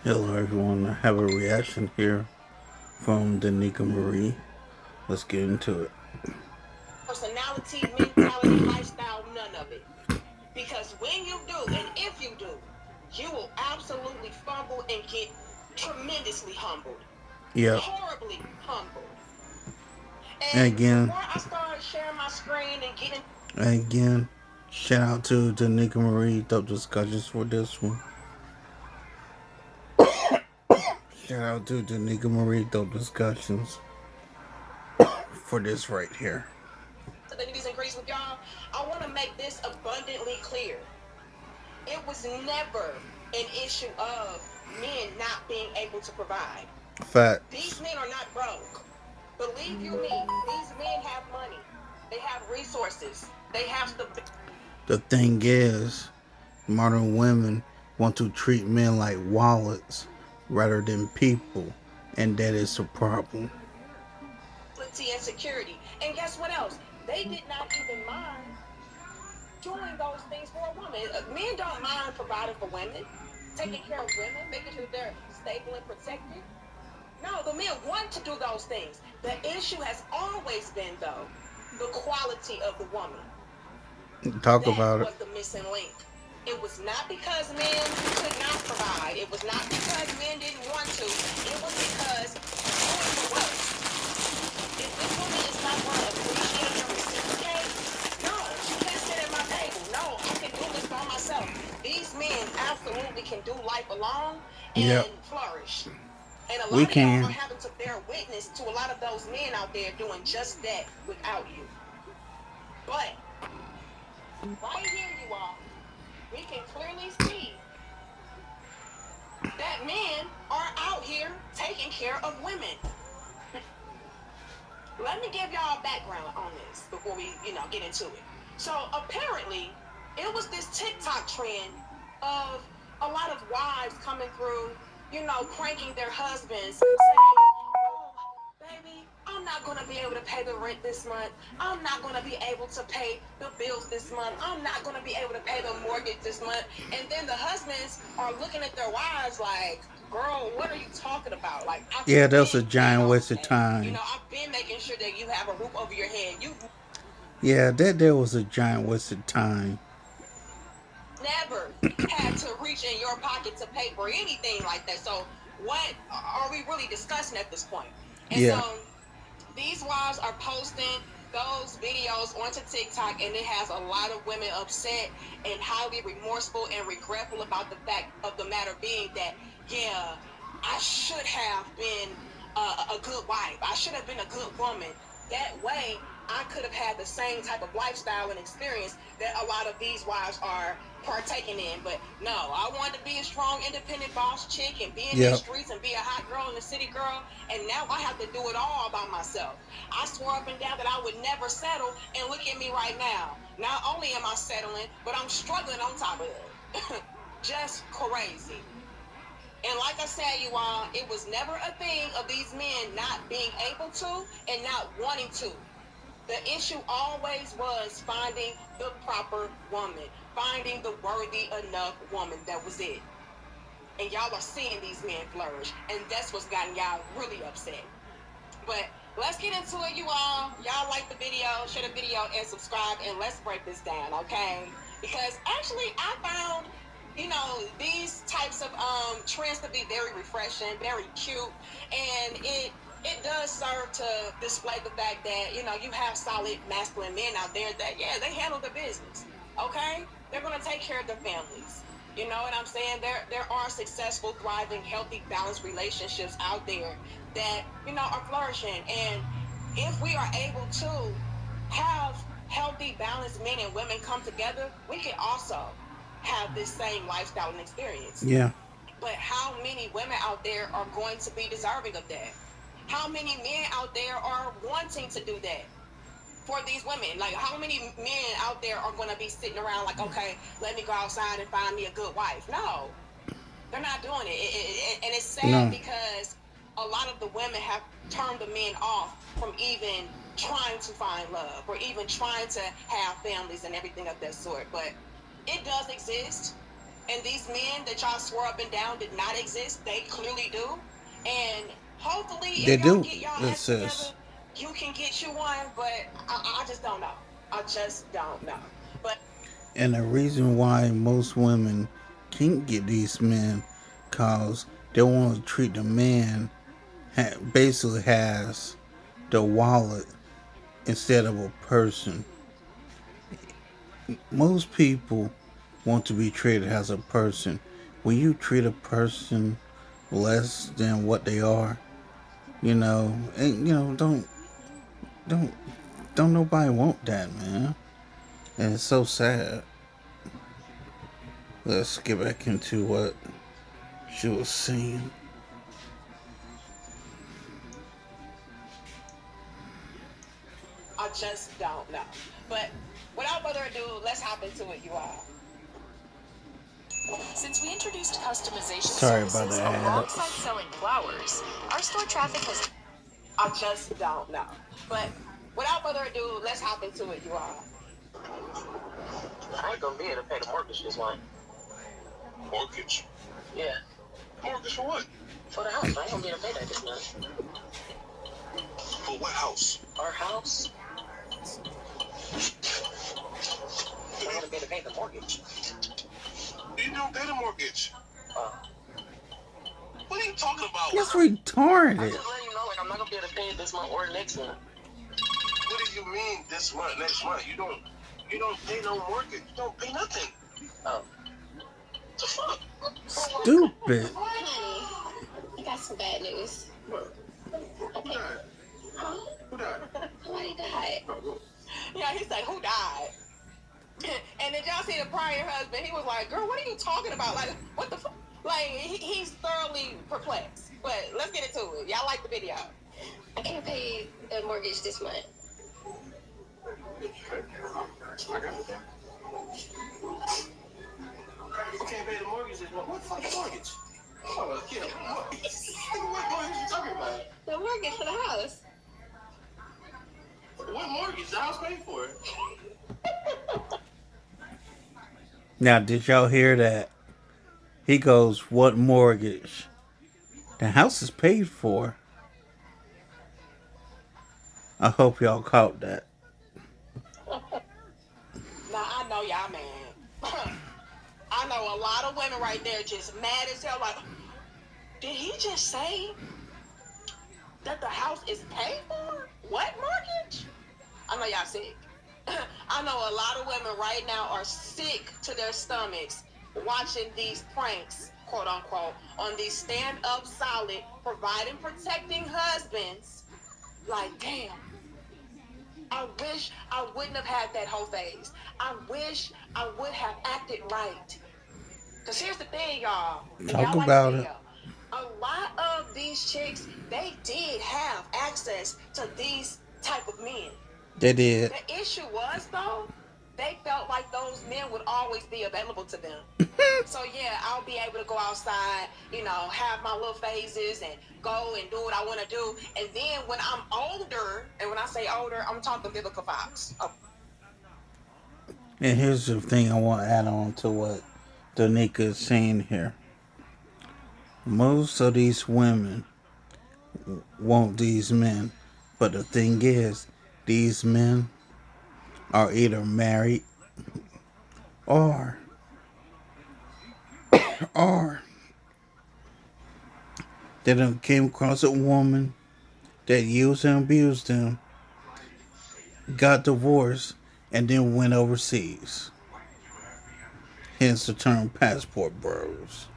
Hello, everyone. I have a reaction here from Danica Marie. Let's get into it. Personality, mentality, lifestyle, none of it. Because when you do, and if you do, you will absolutely fumble and get tremendously humbled. Yep. Horribly humbled. And And again, before I start sharing my screen and getting and again, shout out to Danica Marie. Dope discussions for this one. Shout out to Danica Marie. Dope discussions for this right here. to the nitties and gritties with y'all, I want to make this abundantly clear. It was never an issue of men not being able to provide. These Facts. men are not broke. Believe you me, these men have money. They have resources. They have stability. The thing is, modern women want to treat men like wallets rather than people, and that is a problem. And security. And guess what else? They did not even mind doing those things for a woman. Men don't mind providing for women, taking care of women, making sure that they're stable and protected. No, the men want to do those things. The issue has always been, though, the quality of the woman. Talk That about it. was the missing link. It was not because men could not provide. It was not because men didn't want to. It was because doing the work. If this woman is not going to appreciate and reciprocate, no, she can't sit at my table. No, I can do this by myself. These men absolutely can do life alone Yep. and flourish. And a We lot of y'all are can. having to bear witness to a lot of those men out there doing just that without you. But right here, you all, we can clearly see that men are out here taking care of women. Let me give y'all a background on this before we, get into it. So apparently, it was this TikTok trend of a lot of wives coming through, cranking their husbands, saying, "Oh, baby, I'm not gonna be able to pay the rent this month. I'm not gonna be able to pay the bills this month. I'm not gonna be able to pay the mortgage this month." And then the husbands are looking at their wives like, "Girl, what are you talking about? Like, I've Yeah, that was a been paying giant all of waste of that. time. I've been making sure that you have a roof over your head. You Yeah, that there was a giant waste of time. never had to reach in your pocket to pay for anything like that. So what are we really discussing at this point?" And Yeah. so these wives are posting those videos onto TikTok, and it has a lot of women upset and highly remorseful and regretful about the fact of the matter being that, yeah, I should have been a good wife. I should have been a good woman. That way, I could have had the same type of lifestyle and experience that a lot of these wives are partaking in. But no, I wanted to be a strong, independent boss chick and be in these Yep. streets and be a hot girl and a city girl. And now I have to do it all by myself. I swore up and down that I would never settle. And look at me right now. Not only am I settling, but I'm struggling on top of it. Just crazy. And like I said, you all, it was never a thing of these men not being able to and not wanting to. The issue always was finding the proper woman, finding the worthy enough woman. That was it. And y'all are seeing these men flourish. And that's what's gotten y'all really upset. But let's get into it, you all. Y'all like the video, share the video, and subscribe. And let's break this down, okay? Because actually, I found these types of trends to be very refreshing, very cute, and it does serve to display the fact that you have solid masculine men out there that, yeah, they handle the business. Okay, they're gonna take care of their families. You know what I'm saying? There are successful, thriving, healthy, balanced relationships out there that are flourishing. And if we are able to have healthy, balanced men and women come together, we can also have this same lifestyle and experience. Yeah. But how many women out there are going to be deserving of that? How many men out there are wanting to do that for these women? Like, how many men out there are going to be sitting around like, okay, let me go outside and find me a good wife? No, they're not doing it. And it's sad No. because a lot of the women have turned the men off from even trying to find love or even trying to have families and everything of that sort. But it does exist. And these men that y'all swore up and down did not exist, they clearly do. And hopefully, They if y'all do get y'all acts exist. together, you can get you one. But I just don't know. I just don't know. But And the reason why most women can't get these men, cause they want to treat the man basically has the wallet instead of a person. Most people want to be treated as a person. When you treat a person less than what they are, and don't don't nobody want that, man. And it's so sad. Let's get back into what she was saying. I just don't know. But without further ado, let's hop into it, you all. Since we introduced customization Sorry about services that. alongside selling flowers, our store traffic has. I just don't know. But without further ado, let's hop into it, you all. I ain't gonna be able to pay the mortgage this month. Mortgage? Yeah, Mortgage for what? for the house. I ain't gonna be able to pay that this month. For what house? Our house. I ain't gonna be able to pay the mortgage. You don't pay the mortgage. Uh, What are you talking about? That's I'm retarded. just letting you know, like, I'm not gonna be able to pay it this month or next month. What do you mean this month, next month? You don't pay no mortgage. You don't pay nothing. Oh. The fuck? Stupid. Honey, I got some bad news. What? Who died? Huh? Who died? Somebody died. Yeah, he said, who died? And did y'all see the prior husband? He was like, girl, what are you talking about? Like, what the fuck? Like, he's thoroughly perplexed. But let's get into it. Y'all like the video. I can't pay the mortgage this month. I got it. You can't pay the mortgage this month. What fucking mortgage? Oh, yeah, mortgage. What mortgage you talking about? The mortgage for the house. What mortgage? The house paid for it. Now, did y'all hear that? He goes, what mortgage? The house is paid for. I hope y'all caught that. Now, I know y'all mad. I know a lot of women right there just mad as hell. Like, did he just say that the house is paid for? What mortgage? I know y'all sick. I know a lot of women right now are sick to their stomachs watching these pranks, quote unquote, on these stand up solid, providing, protecting husbands. Like, damn. I wish I wouldn't have had that whole phase. I wish I would have acted right. Because here's the thing, y'all. Talk Y'all about the it. video. A lot of these chicks, they did have access to these type of men. They did. The issue was, though, they felt like those men would always be available to them. So, yeah, I'll be able to go outside, have my little phases and go and do what I want to do. And then when I'm older, and when I say older, I'm talking biblical Fox. Oh. And here's the thing I want to add on to what Danica is saying here. Most of these women want these men. But the thing is, these men are either married or they done came across a woman that used and abused them, got divorced, and then went overseas. Hence the term passport bros.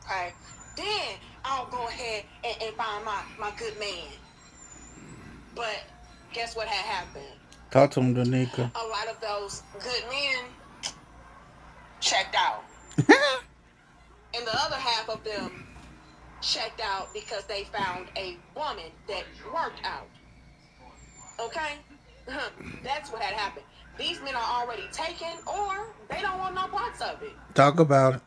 Okay. Then I'll go ahead and find my good man. But guess what had happened? Talk to him, Danica. A lot of those good men checked out. And the other half of them checked out because they found a woman that worked out. Okay? That's what had happened. These men are already taken or they don't want no parts of it. Talk about it.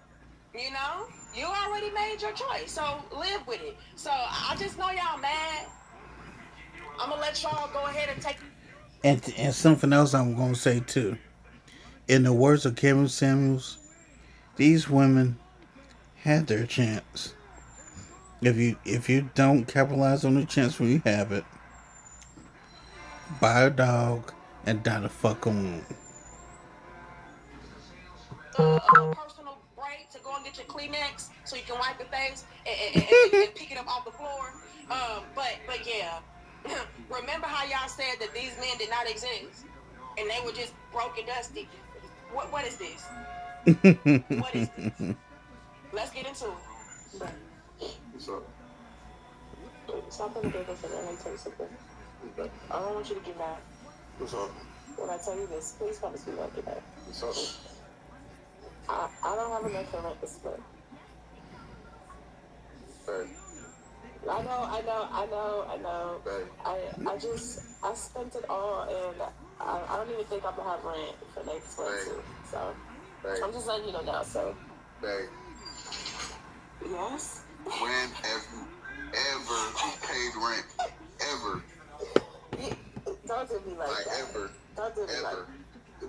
You already made your choice, so live with it. So I just know y'all mad. I'm gonna let y'all go ahead and take. And something else I'm going to say too. In the words of Kevin Samuels, These women had their chance. If you don't capitalize on the chance when you have it, buy a dog and die the fuck on. Personal break to go and get your Kleenex so you can wipe your face and pick it up off the floor. But yeah, remember how y'all said that these men did not exist and they were just broke and dusty? What is this? What is this? Let's get into it. What's up? Stop in the business and let me tell you something. Okay. I don't want you to get mad. What's up? When I tell you this, please promise me not to get mad. What's up? I don't have enough for rent to split. Hey, I know. hey. I spent it all, and I don't even think I'm gonna have rent for next month Right. too. So Hey, I'm just letting you know now. So hey. yes, When have you ever paid rent? Ever. don't do me like Like that. ever. Don't do me like Ever.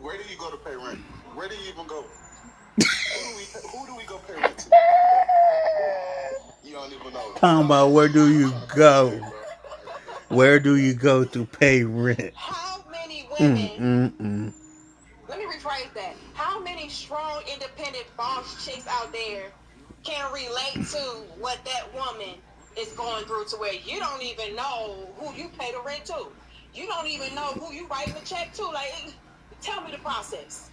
Where do you go to pay rent? Where do you even go? Who do we go pay rent to? You don't even know. Talking about where do you go? Where do you go to pay rent? How many women? Mm. Let me rephrase that. How many strong, independent boss chicks out there can relate to what that woman is going through to where you don't even know who you pay the rent to? You don't even know who you writing the check to. Like, tell me the process.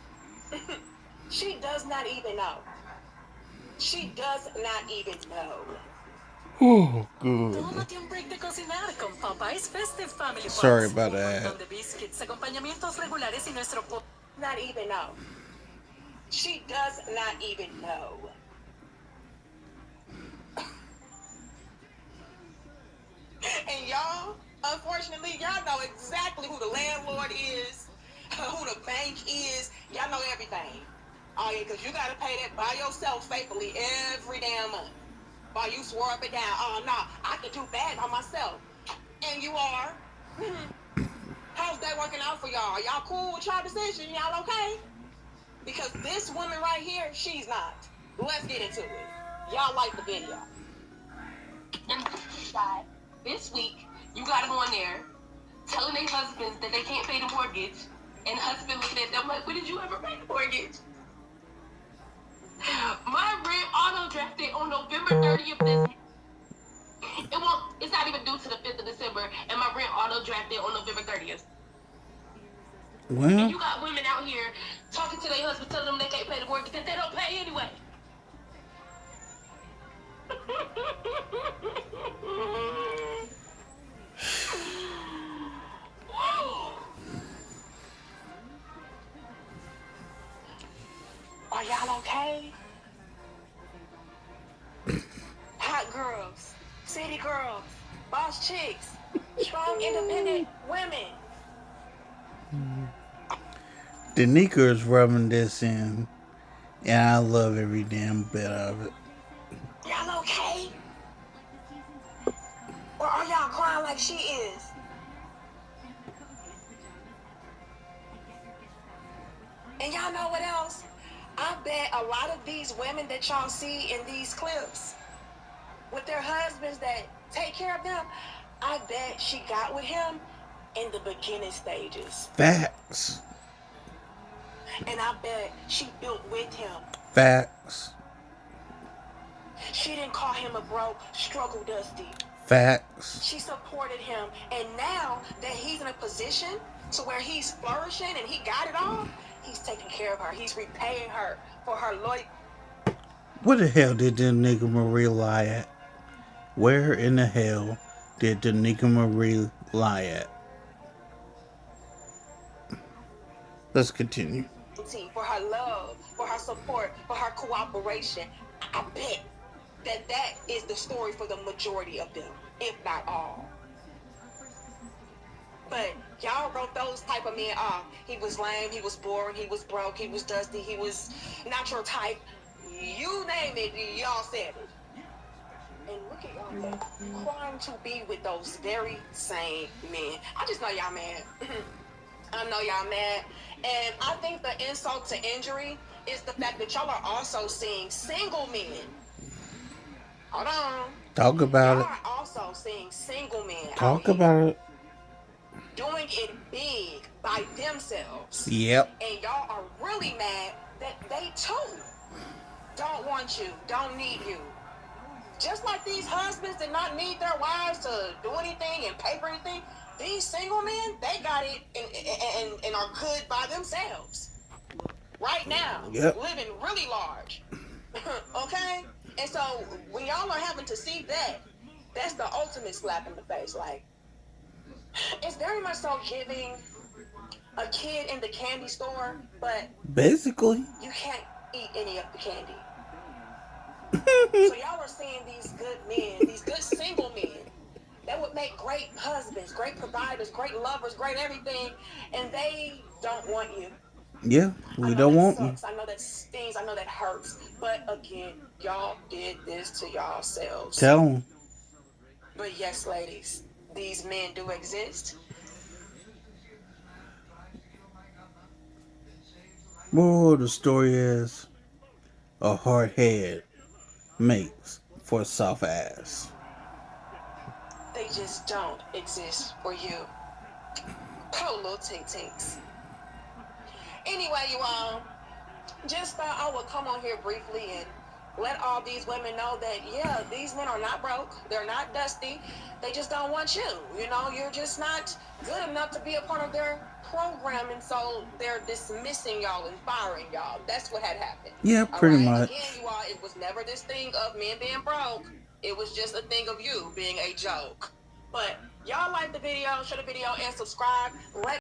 She does not even know. She does not even know. Oh, good. Tómate un break de cocinar con Popeyes Festive Family Buns. Sorry about Un that. montón de biscuits, acompañamientos regulares y nuestro Not even know. She does not even know. And y'all, unfortunately, y'all know exactly who the landlord is, who the bank is. Y'all know everything. Oh yeah, because you got to pay that by yourself faithfully every damn month. While you swore up and down, oh no, I can do bad by myself. And you are. How's that working out for y'all? Y'all cool with y'all decision? Y'all okay? Because this woman right here, she's not. Let's get into it. Y'all like the video. And this week, you got them on there telling their husbands that they can't pay the mortgage, and husband looking at them like, when did you ever pay the mortgage? My rent auto drafted on November 30th. It's not even due to the 5th of December, and my rent auto drafted on November 30th. And Well, you got women out here talking to their husbands, telling them they can't pay the mortgage, that they don't pay anyway. Are y'all okay? Hot girls, city girls, boss chicks, strong, independent women. Danica is rubbing this in, and I love every damn bit of it. Y'all okay? Or are y'all crying like she is? And y'all know what else? I bet a lot of these women that y'all see in these clips with their husbands that take care of them, I bet she got with him in the beginning stages. Facts. And I bet she built with him. Facts. She didn't call him a broke, struggle dusty. Facts. She supported him. And now that he's in a position to where he's flourishing and he got it all, he's taking care of her. He's repaying her for her loyalty. Where the hell did Danica Marie lie at? Where in the hell did Danica Marie lie at? Let's continue. For her love, for her support, for her cooperation. I bet that is the story for the majority of them, if not all. But y'all wrote those type of men off. He was lame, he was boring, he was broke, he was dusty, he was not your type. You name it, y'all said it. And look at y'all trying to be with those very same men. I just know y'all mad. I know y'all mad. And I think the insult to injury is the fact that y'all are also seeing single men. Hold on. Talk about Y'all it. are also seeing single men out Talk here about it. doing it big by themselves. Yep. And y'all are really mad that they too don't want you, don't need you. Just like these husbands did not need their wives to do anything and pay for anything, these single men, they got it and are good by themselves. Right now, Yep. living really large. Okay? And so when y'all are having to see that, that's the ultimate slap in the face. Like, it's very much so giving a kid in the candy store, but Basically. you can't eat any of the candy. So y'all are seeing these good men, these good single men that would make great husbands, great providers, great lovers, great everything, and they don't want you. Yeah, we don't want them. I know that stings. I know that hurts. But again, y'all did this to yourselves. Tell them. But yes, ladies, these men do exist. Moral of the story is, a hard head makes for a soft ass. They just don't exist for you. Oh, little tink tinks. Anyway, you all, just thought I would come on here briefly and let all these women know that, yeah, these men are not broke. They're not dusty. They just don't want you. You know, you're just not good enough to be a part of their program, and so they're dismissing y'all and firing y'all. That's what had happened. Yeah, pretty much. Again, you all, it was never this thing of men being broke. It was just a thing of you being a joke. But y'all like the video, share the video, and subscribe. Let